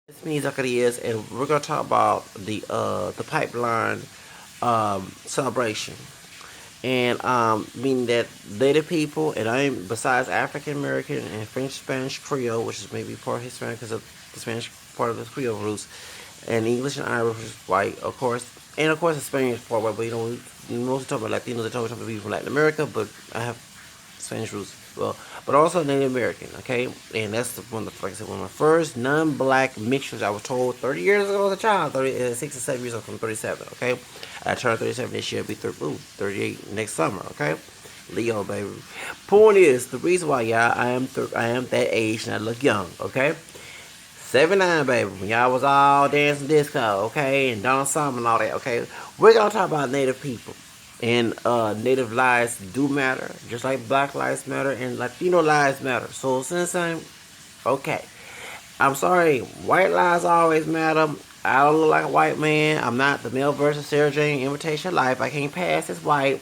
It's me, Zacarias, and we're gonna talk about the pipeline celebration, and meaning that Native people, and I'm besides African American and French, Spanish, Creole, which is maybe part Hispanic because of the Spanish part of the Creole roots, and English and Irish, which is white, of course, and of course the Spanish part white. But we mostly talk about Latinos. They talk about people from Latin America, but I have Spanish roots as well, but also Native American, okay? And that's like I said, one of my first non-black mixtures I was told 30 years ago as a child, 6 or 7 years old from 37, okay? I turned 37 this year, I'll be 38 next summer, okay? Leo, baby. Point is, the reason why, y'all, I am that age and I look young, okay? 79, baby. When y'all was all dancing disco, okay? And Donna Summer and all that, okay? We're gonna talk about Native people. And Native lives do matter, just like Black lives matter and Latino lives matter. So since I'm okay, I'm sorry, white lives always matter. I don't look like a white man. I'm not the male version of Sarah Jane Invitation Life. I can't pass as white.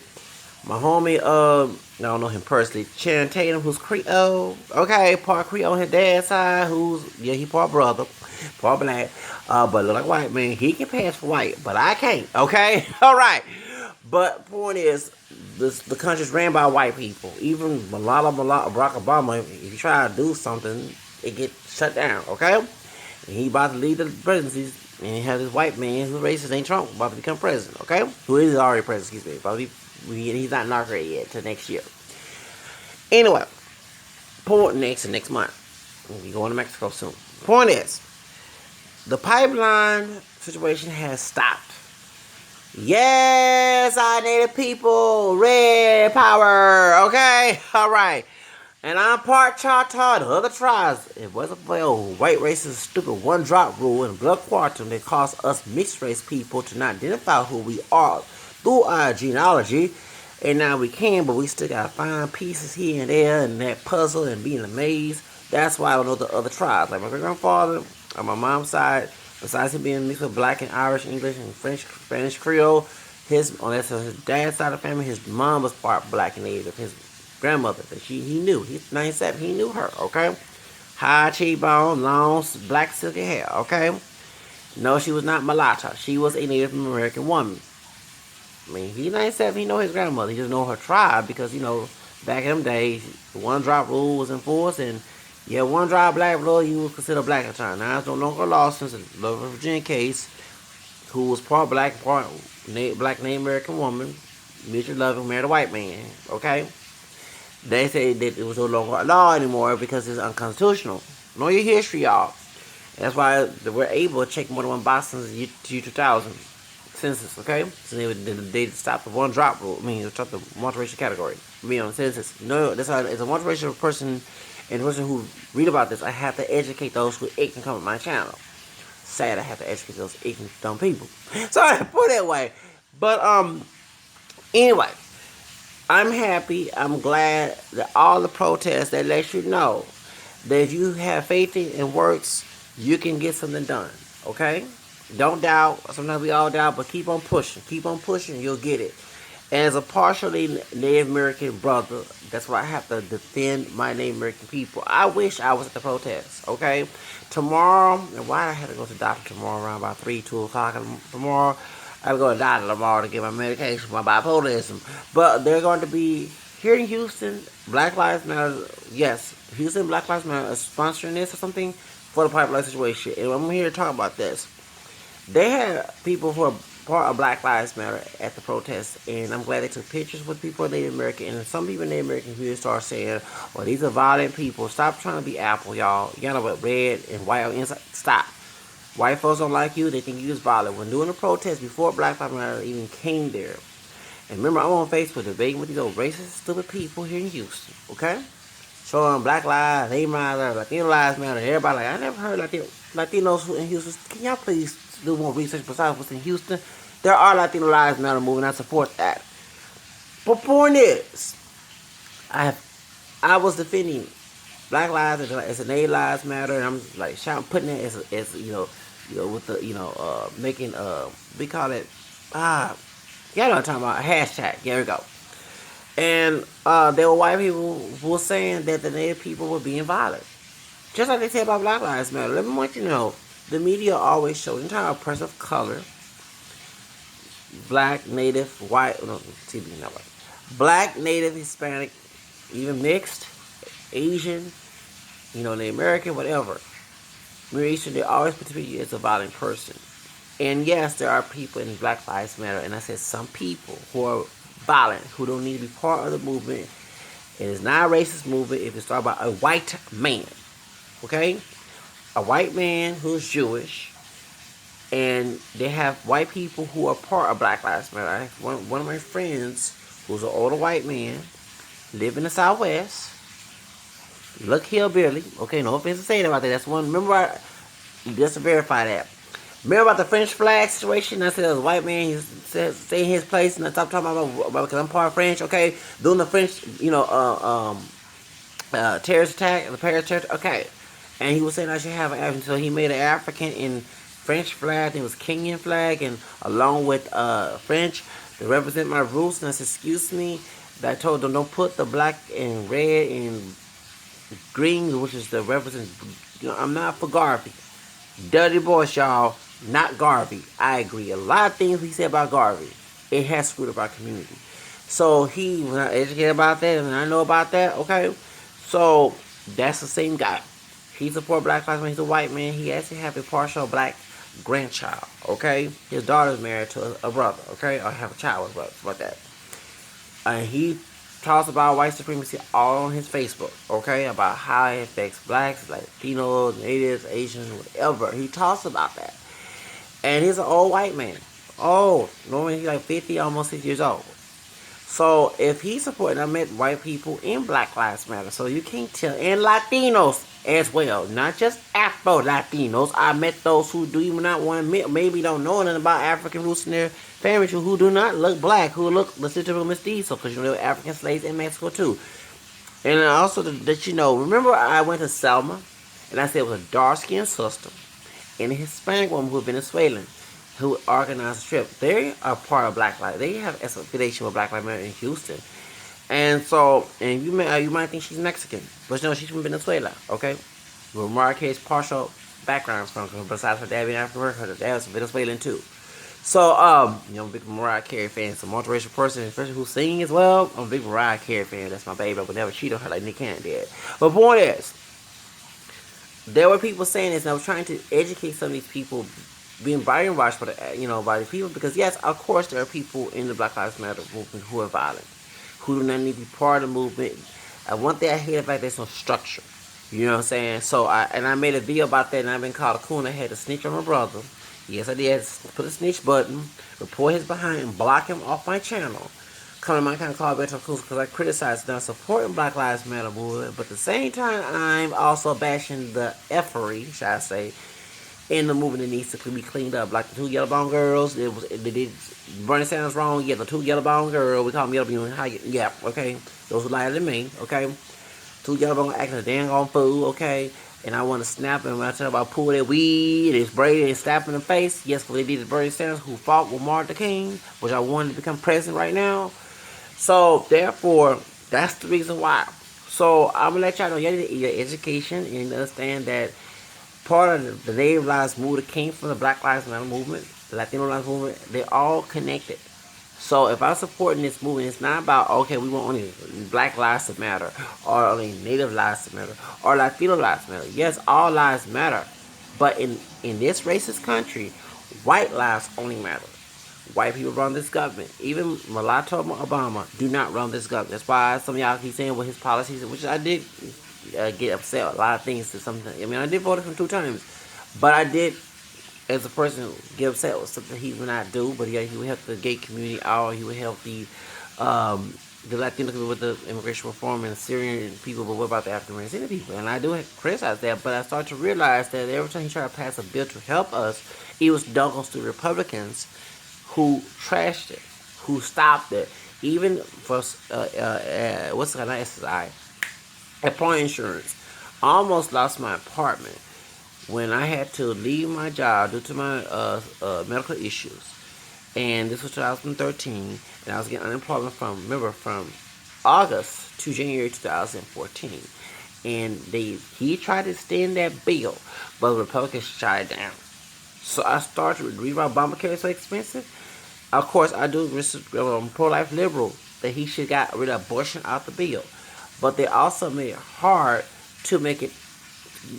My homie, I don't know him personally, Channing Tatum, who's Creole, okay, part Creole on his dad's side, he part brother, part black, but look like white man, he can pass for white, but I can't, okay, alright, but point is, the country's ran by white people, even Barack Obama, if you try to do something, it gets shut down, okay, and he about to lead the presidency, and he has this white man who's racist, ain't Trump, about to become president, okay, who is already president, excuse me, about to be he's not inaugurated yet till next year. Anyway, point next month. We'll be going to Mexico soon. Point is, the pipeline situation has stopped. Yes, our native people, red power. Okay, all right. And I'm part Choctaw, the other tribes. It wasn't for old white racist, stupid one drop rule and blood quantum that caused us mixed race people to not identify who we are through our genealogy. And now we can, but we still gotta find pieces here and there and that puzzle and be in a maze. That's why I don't know the other tribes. Like my great grandfather on my mom's side, besides him being mixed with black and Irish, English, and French, Spanish, Creole, his dad's side of the family, his mom was part black and native. His grandmother that he knew. He's 97. He knew her. Okay, high cheekbone, long black silky hair. Okay, no, she was not mulatto. She was a Native American woman. I mean, he's 97. He know his grandmother. He just know her tribe because back in them days, the one drop rule was enforced, and yeah, one drop black blood, you was considered black at the time. Now it's no longer law since the Virginia case, who was part black, part black Native American woman, mutual loving, married a white man. Okay, they say that it was no longer law anymore because it's unconstitutional. Know your history, y'all. That's why we're able to check more than one box since the year 2000 census, okay? So they stopped the one drop rule. I mean, they stopped the multiracial category. I mean, on the census. That's why as a multiracial person and the person who read about this, I have to educate those who can come on my channel. Sad I have to educate those ignorant dumb people. Sorry to put it that way. But anyway, I'm happy. I'm glad that all the protests that let you know that if you have faith in works, you can get something done. Okay? Don't doubt. Sometimes we all doubt, but keep on pushing. Keep on pushing, you'll get it. And as a partially Native American brother, that's why I have to defend my Native American people. I wish I was at the protest. Okay? Tomorrow, and why I had to go to the doctor tomorrow around about 3, 2 o'clock tomorrow. I go to the doctor tomorrow to get my medication for my bipolarism. But they're going to be here in Houston. Black Lives Matter. Yes, Houston Black Lives Matter is sponsoring this or something for the pipeline situation. And I'm here to talk about this. They had people who are part of Black Lives Matter at the protest, and I'm glad they took pictures with people in Native American. And some people in Native American community start saying, "Well, these are violent people. Stop trying to be Apple, y'all. You know what red and white on inside. Stop. White folks don't like you. They think you is violent." When doing a protest before Black Lives Matter even came there, and remember, I'm on Facebook debating with these old racist, stupid people here in Houston. Okay, showing Black Lives, Native Matter, Latino Lives Matter. Everybody like, I never heard Latinos in Houston. Can y'all please do more research besides what's in Houston? There are Latino Lives Matter movement. I support that. But point is, I was defending Black Lives as a Native Lives Matter, and I'm like shouting, putting it as with the making we call it y'all know what I'm talking about, hashtag. There we go. And there were white people who were saying that the Native people were being violent, just like they said about Black Lives Matter. Let me want you to know. the media always shows the entire person of color, black, native, white, no, TV not white, black, native, Hispanic, even mixed, Asian, the American, whatever. Middle Eastern, they always put you as a violent person. And yes, there are people in Black Lives Matter, and I said some people who are violent, who don't need to be part of the movement. It is not a racist movement if it's talking about a white man, okay? A white man who's Jewish, and they have white people who are part of Black Lives Matter. I have one of my friends who's an older white man, live in the Southwest, look hillbilly. Okay, no offense to saying about that. That's one. Remember, just to verify that. Remember about the French flag situation? I said there was a white man. He said stay in his place, and I stopped talking about because I'm part French. Okay, doing the French, terrorist attack, the Paris terrorist. Okay, and he was saying I should have an African, so he made an African in French flag. I think it was Kenyan flag, and along with French to represent my roots. And I said, excuse me. I told them don't put the black and red and green, which is the represent. I'm not for Garvey. Dirty boys, y'all. Not Garvey. I agree. A lot of things he said about Garvey, it has screwed up our community. So when I educated about that, and I know about that, okay? So that's the same guy. He supports Black Lives Matter. He's a white man. He actually has a partial black grandchild, okay? His daughter's married to a brother, okay? Or have a child with a brother, like that. And he talks about white supremacy all on his Facebook, okay? About how it affects blacks, Latinos, natives, Asians, whatever. He talks about that. And he's an old white man. Oh, normally he's like 50, almost 60 years old. So if he's supporting, I met white people in Black Lives Matter. So you can't tell. And Latinos as well. Not just Afro-Latinos. I met those who do even not want to admit, maybe don't know anything about African roots in their family, who do not look black, who look legitimate mestizo, because they were African slaves in Mexico too. And also that remember I went to Selma, and I said it was a dark-skinned sister and a Hispanic woman who was Venezuelan, who organized a trip. They are part of Black Lives. They have affiliation with Black Lives Matter in Houston. And so, and you might think she's Mexican, but no, she's from Venezuela, okay? Where Mariah Carey's partial background from, besides her dad being African American, her dad was Venezuelan too. So, I'm a big Mariah Carey fan. So, multiracial person, especially who's singing as well. I'm a big Mariah Carey fan. That's my baby. I would never cheat on her like Nick Cannon did. But point is, there were people saying this, and I was trying to educate some of these people being brainwashed by the people, because yes, of course, there are people in the Black Lives Matter movement who are violent, who do not need to be part of the movement. One thing I hate about there's no structure. You know what I'm saying? So I made a video about that, and I've been called a coon. I had to snitch on my brother. Yes, I did. Put a snitch button, report his behind, and block him off my channel. Come to my kind of call back to because I criticize not supporting Black Lives Matter movement, but at the same time, I'm also bashing the effery, should I say, in the movement that needs to be cleaned up. Like the two yellow bone girls, they did Bernie Sanders wrong. Yeah, the two yellow bone girls, we call them yellow bone. Yeah, okay. Those who lied to me, okay. Two yellow bone acting a dang on fool, okay. And I want to snap him when I tell about pull that weed and spray and slap in the face. Yes, because they did Bernie Sanders, who fought with Martin Luther King, which I wanted to become president right now. So, therefore, that's the reason why. So, I'm going to let y'all know, y'all need your education and understand that part of the Native Lives movement came from the Black Lives Matter movement, the Latino Lives movement. They're all connected. So, if I'm supporting this movement, it's not about, okay, we want only Black Lives to matter, or only Native Lives to matter, or Latino Lives to matter. Yes, all lives matter. But in this racist country, white lives only matter. White people run this government. Even Mulatto Obama do not run this government. That's why some of y'all keep saying what his policies, which I did get upset. A lot of things to something. I mean, I did vote for him 2 times, but I did, as a person, get upset with something he would not do. But he would help the gay community out. He would help the Latino people with the immigration reform and Syrian people. But what about the African American people? And I do criticize that. But I started to realize that every time he tried to pass a bill to help us, it was done to the Republicans, who trashed it, who stopped it. Even for what's the kind of SSI? Employee insurance. I almost lost my apartment when I had to leave my job due to my medical issues. And this was 2013, and I was getting unemployment from August to January 2014. and he tried to extend that bill, but the Republicans shot it down. So I started to read why Obamacare is so expensive. Of course, I do pro-life liberal that he should got rid of abortion out the bill, but they also made it hard to make it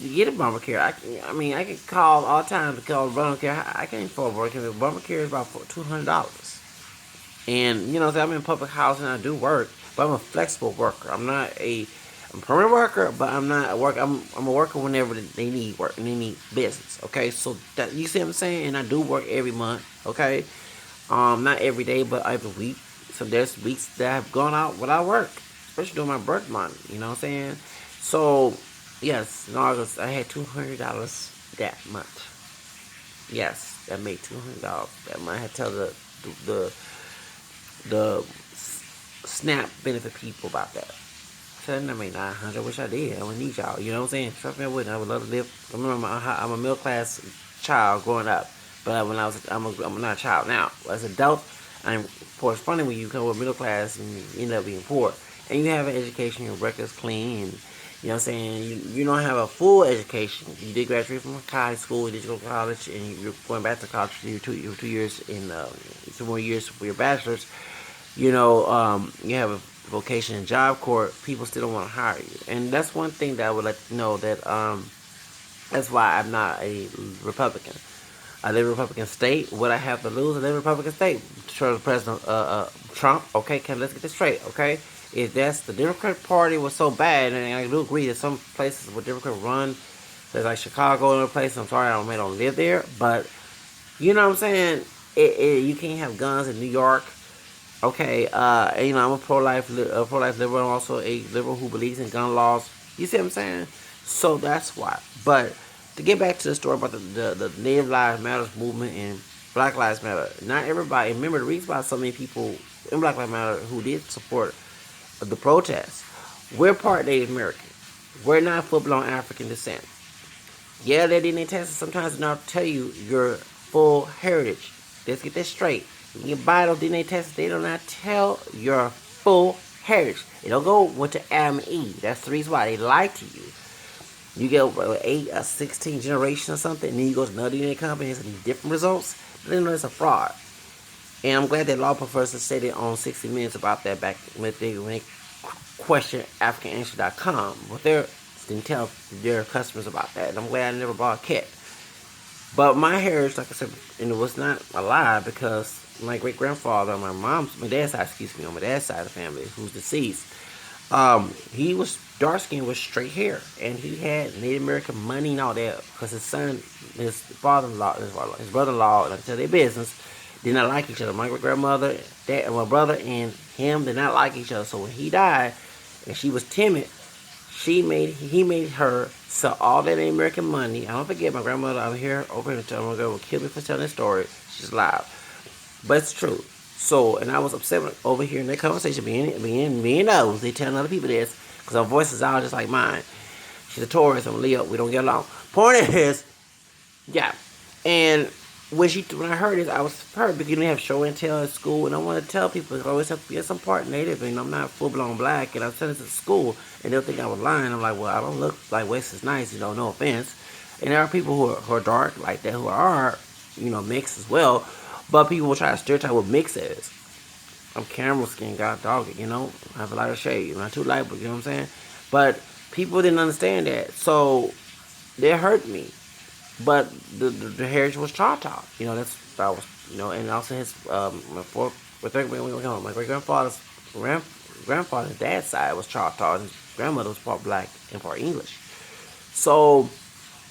get Obamacare. I mean, I can call all the time to call Obamacare. I can't afford Obamacare. Obamacare is about $200. And you know, I'm in public housing. I do work, but I'm a flexible worker. I'm a permanent worker, but I'm not a work. I'm a worker whenever they need work and they need business. Okay, so that you see what I'm saying. And I do work every month. Okay, not every day, but every week. So there's weeks that I've gone out without work, especially during my birth month. You know what I'm saying? So yes, in August I had $200 that month. Yes, that made $200 that month. I had to tell the the SNAP benefit people about that. So I made 900. I wish I did. I would need y'all. You know what I'm saying? Trust me, I wouldn't. I would love to live. I remember I'm a middle class child growing up, but when I'm not a child now. As an adult, of course, funny when you come with middle class and you end up being poor, and you have an education, your record's clean, and you know what I'm saying. You don't have a full education. You did graduate from high school, you did go to college, and you're going back to college for your 2 years in 2 more years for your bachelor's. You know, you have a vocation and job corps, people still don't want to hire you. And that's one thing that I would let you know that that's why I'm not a Republican. I live in a Republican state. What I have to lose, I live in a Republican state. President Trump, okay, let's get this straight, okay? If that's the Democratic Party was so bad, and I do agree that some places where Democrats run, there's like Chicago and other places, I'm sorry I don't live there, but you know what I'm saying? You can't have guns in New York. Okay, you know, I'm a pro-life liberal. I'm also a liberal who believes in gun laws. You see what I'm saying? So that's why. But to get back to the story about the Native Lives Matter movement and Black Lives Matter, not everybody. Remember the reason why so many people in Black Lives Matter who did support the protests. We're part Native American. We're not full-blown African descent. Yeah, they didn't test it. Sometimes they'll tell you your full heritage. Let's get this straight. You can buy those DNA tests. They do not tell your full heritage. They don't go with the Adam and Eve. That's the reason why they lie to you. You get 8 or 16 generation or something, and then you go to another DNA company and see different results. Then it's a fraud. And I'm glad that law professor said it on 60 Minutes about that back when they questioned AfricanAnswer.com. But they didn't tell their customers about that. And I'm glad I never bought a kit. But my heritage, like I said, and it was not a lie because my great grandfather on my dad's side, on my dad's side of the family, who's deceased, he was dark skinned with straight hair, and he had Native American money and all that because his father-in-law, his brother-in-law, like I said, their business did not like each other. My great grandmother, my brother, and him did not like each other. So when he died, and she was timid, he made her sell all that American money. I don't forget my grandmother over here my girl will kill me for telling this story. She's alive. But it's true. So, and I was upset over here in that conversation, me and those, they telling other people this, because her voice is all just like mine. She's a Taurus, I'm a Leo, we don't get along. Point is, yeah. And when I heard this, I was hurt because you didn't have show and tell at school, and I want to tell people, I always have to be some part Native, and I'm not full-blown black, and I'm telling this at school, and they'll think I was lying. I'm like, well, I don't look like West is nice, no offense. And there are people who are dark like that, who are, mixed as well. But people will try to stereotype what mix is. I'm camel skin, got dog, I have a lot of shade. I'm not too light, but you know what I'm saying? But people didn't understand that. So they hurt me. But the heritage was Choctaw. That was, and also his, my great grandfather's dad's side was Choctaw. His grandmother was part black and part English. So,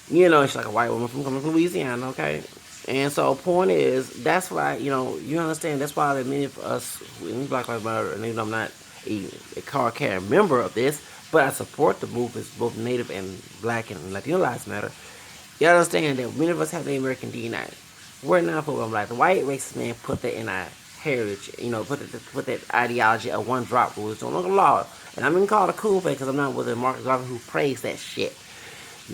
she's like a white woman coming from Louisiana, okay? And so, point is, that's why, you understand, that's why many of us in Black Lives Matter, and even though I'm not a card-carrying member of this, but I support the movements, both Native and Black and Latino Lives Matter. You understand that many of us have the American DNA. We're not full of black. The white racist man put that in our heritage, put that ideology of one drop rules on the law. And I'm even called a cool face because I'm not with the Marcus Garvey who praised that shit.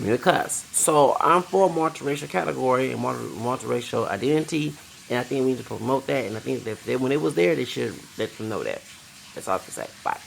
Because so I'm for multiracial category and multiracial identity, and I think we need to promote that. And I think that when it was there, they should let them know that. That's all I have to say. Bye.